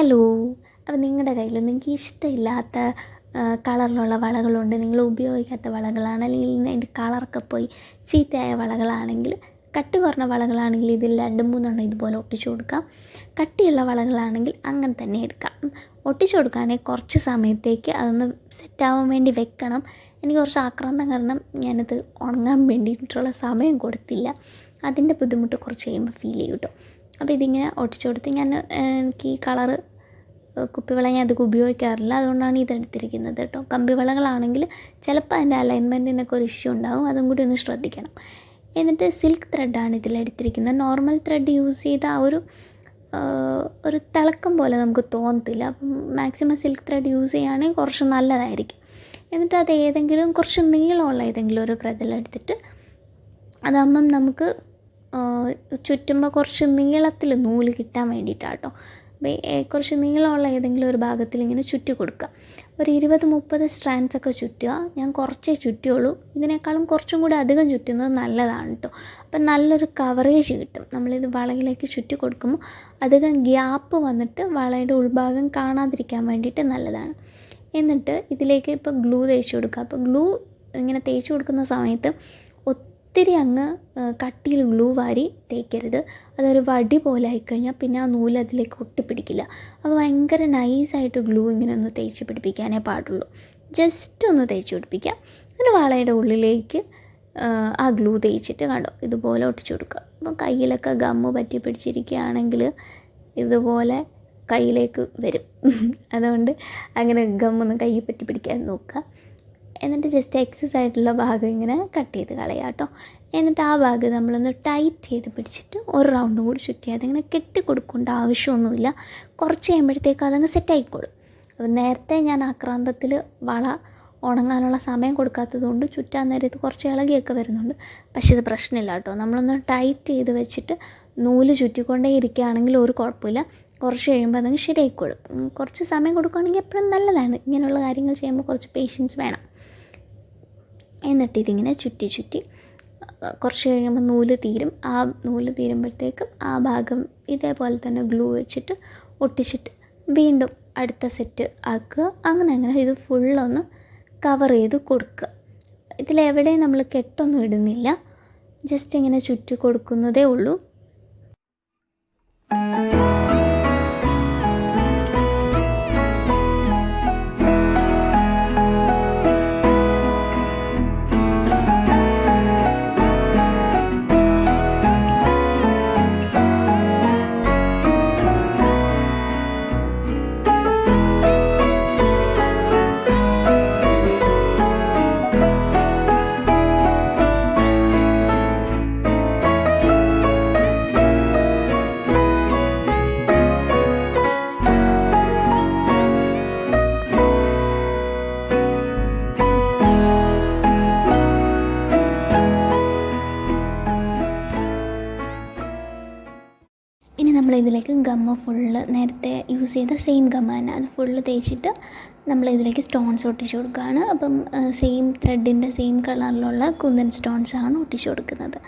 Hello. അപ്പോൾ നിങ്ങളുടെ കയ്യിൽ നിങ്ങൾക്ക് ഇഷ്ടമില്ലാത്ത കളറിലുള്ള വളകളുണ്ട്, നിങ്ങൾ ഉപയോഗിക്കാത്ത വളകളാണ്, അല്ലെങ്കിൽ അതിൻ്റെ കളറൊക്കെ പോയി ചീത്തയായ വളകളാണെങ്കിൽ, കട്ടി കുറഞ്ഞ വളകളാണെങ്കിൽ ഇതിൽ 2-3 ഇതുപോലെ ഒട്ടിച്ചു കൊടുക്കാം. കട്ടിയുള്ള വളകളാണെങ്കിൽ അങ്ങനെ തന്നെ എടുക്കാം. ഒട്ടിച്ചു കൊടുക്കുകയാണെങ്കിൽ കുറച്ച് സമയത്തേക്ക് അതൊന്ന് സെറ്റാവാൻ വേണ്ടി വെക്കണം. എനിക്ക് കുറച്ച് ആക്രാന്തം കാരണം ഞാനത് ഉണങ്ങാൻ വേണ്ടിയിട്ടുള്ള സമയം കൊടുത്തില്ല. അതിൻ്റെ ബുദ്ധിമുട്ട് കുറച്ച് കഴിയുമ്പോൾ ഫീൽ ചെയ്യും കേട്ടോ. അപ്പോൾ ഇതിങ്ങനെ ഒട്ടിച്ചു കൊടുത്ത് എനിക്ക് ഈ കളറ് കുപ്പിവള ഞാൻ അധികം ഉപയോഗിക്കാറില്ല, അതുകൊണ്ടാണ് ഇതെടുത്തിരിക്കുന്നത് കേട്ടോ. കമ്പിവളകളാണെങ്കിൽ ചിലപ്പോൾ അതിൻ്റെ അലൈൻമെൻറ്റിനൊക്കെ ഒരു ഇഷ്യൂ ഉണ്ടാകും, അതും കൂടി ഒന്ന് ശ്രദ്ധിക്കണം. എന്നിട്ട് സിൽക്ക് ത്രെഡാണ് ഇതിലെടുത്തിരിക്കുന്നത്. നോർമൽ ത്രെഡ് യൂസ് ചെയ്ത ഒരു തിളക്കം പോലെ നമുക്ക് തോന്നത്തില്ല. അപ്പം മാക്സിമം സിൽക്ക് ത്രെഡ് യൂസ് ചെയ്യുകയാണെങ്കിൽ കുറച്ച് നല്ലതായിരിക്കും. എന്നിട്ട് അത് കുറച്ച് നീളമുള്ള ഏതെങ്കിലും ഒരു പ്രതലെടുത്തിട്ട് അതാകുമ്പം നമുക്ക് ചുറ്റുമ്പോൾ കുറച്ച് നീളത്തിൽ നൂല് കിട്ടാൻ വേണ്ടിയിട്ടാണ് കേട്ടോ. കുറച്ച് നീളമുള്ള ഏതെങ്കിലും ഒരു ഭാഗത്തിൽ ഇങ്ങനെ ചുറ്റി കൊടുക്കുക. ഒരു 20-30 സ്ട്രാൻഡ്സ് ഒക്കെ ചുറ്റുക. ഞാൻ കുറച്ചേ ചുറ്റുള്ളൂ, ഇതിനേക്കാളും കുറച്ചും കൂടി അധികം ചുറ്റുന്നത് നല്ലതാണ് കേട്ടോ. അപ്പം നല്ലൊരു കവറേജ് കിട്ടും. നമ്മളിത് വളയിലേക്ക് ചുറ്റി കൊടുക്കുമ്പോൾ അധികം ഗ്യാപ്പ് വന്നിട്ട് വളയുടെ ഉൾഭാഗം കാണാതിരിക്കാൻ വേണ്ടിയിട്ട് നല്ലതാണ്. എന്നിട്ട് ഇതിലേക്ക് ഇപ്പോൾ ഗ്ലൂ തേച്ച് കൊടുക്കുക. അപ്പോൾ ഗ്ലൂ ഇങ്ങനെ തേച്ച് കൊടുക്കുന്ന സമയത്ത് ഒത്തിരി അങ്ങ് കട്ടിയിൽ ഗ്ലൂ വാരി തേക്കരുത്. അതൊരു വടി പോലെ ആയിക്കഴിഞ്ഞാൽ പിന്നെ ആ നൂല് അതിലേക്ക് ഒട്ടിപ്പിടിക്കില്ല. അപ്പോൾ ഭയങ്കര നൈസായിട്ട് ഗ്ലൂ ഇങ്ങനെ ഒന്ന് തേച്ച് പിടിപ്പിക്കാനേ പാടുള്ളൂ. ജസ്റ്റ് ഒന്ന് തേച്ച് പിടിപ്പിക്കുക. എന്നിട്ട് വളയുടെ ഉള്ളിലേക്ക് ആ ഗ്ലൂ തേച്ചിട്ട് കണ്ടോ ഇതുപോലെ ഒട്ടിച്ചു കൊടുക്കുക. അപ്പോൾ കയ്യിലൊക്കെ ഗമ്മ് പറ്റി പിടിച്ചിരിക്കുകയാണെങ്കിൽ ഇതുപോലെ കയ്യിലേക്ക് വരും. അതുകൊണ്ട് അങ്ങനെ ഗമ്മൊന്നും കയ്യിൽ പറ്റി പിടിക്കാൻ നോക്കുക. എന്നിട്ട് ജസ്റ്റ് എക്സസ് ആയിട്ടുള്ള ഭാഗം ഇങ്ങനെ കട്ട് ചെയ്ത് കളയാം കേട്ടോ. എന്നിട്ട് ആ ഭാഗം നമ്മളൊന്ന് ടൈറ്റ് ചെയ്ത് പിടിച്ചിട്ട് ഒരു റൗണ്ടും കൂടി ചുറ്റി അതിങ്ങനെ കെട്ടിക്കൊടുക്കേണ്ട ആവശ്യമൊന്നുമില്ല. കുറച്ച് കഴിയുമ്പോഴത്തേക്ക് അതങ്ങ് സെറ്റായിക്കോളും. അപ്പം നേരത്തെ ഞാൻ ആക്രാന്തത്തിൽ വള ഉണങ്ങാനുള്ള സമയം കൊടുക്കാത്തത് കൊണ്ട് ചുറ്റാൻ നേരത്ത് കുറച്ച് ഇളകിയൊക്കെ വരുന്നുണ്ട്. പക്ഷേ ഇത് പ്രശ്നമില്ല കേട്ടോ. നമ്മളൊന്ന് ടൈറ്റ് ചെയ്ത് വെച്ചിട്ട് നൂല് ചുറ്റിക്കൊണ്ടേ ഇരിക്കുകയാണെങ്കിൽ ഒരു കുഴപ്പമില്ല. കുറച്ച് കഴിയുമ്പോൾ അതങ്ങ് ശരിയായിക്കോളും. കുറച്ച് സമയം കൊടുക്കുകയാണെങ്കിൽ എപ്പോഴും നല്ലതാണ്. ഇങ്ങനെയുള്ള കാര്യങ്ങൾ ചെയ്യുമ്പോൾ കുറച്ച് പേഷ്യൻസ് വേണം. എന്നിട്ട് ഇതിങ്ങനെ ചുറ്റി കുറച്ച് കഴിയുമ്പോൾ നൂല് തീരും. ആ നൂല് തീരുമ്പോഴത്തേക്കും ആ ഭാഗം ഇതേപോലെ തന്നെ ഗ്ലൂ വെച്ചിട്ട് ഒട്ടിച്ചിട്ട് വീണ്ടും അടുത്ത സെറ്റ് ആക്കുക. അങ്ങനെ ഇത് ഫുള്ളൊന്ന് കവർ ചെയ്ത് കൊടുക്കുക. ഇതിലെവിടെയും നമ്മൾ കെട്ടൊന്നും ഇടുന്നില്ല, ജസ്റ്റ് ഇങ്ങനെ ചുറ്റി കൊടുക്കുന്നതേ ഉള്ളൂ. ഇനി നമ്മളിതിലേക്ക് ഗമ്മ ഫുള്ള് നേരത്തെ യൂസ് ചെയ്ത സെയിം ഗമ്മ തന്നെ അത് ഫുള്ള് തേച്ചിട്ട് നമ്മളിതിലേക്ക് സ്റ്റോൺസ് ഒട്ടിച്ചു കൊടുക്കുകയാണ്. അപ്പം സെയിം ത്രെഡിൻ്റെ സെയിം കളറിലുള്ള കുന്തൻ സ്റ്റോൺസാണ് ഒട്ടിച്ചു കൊടുക്കുന്നത്.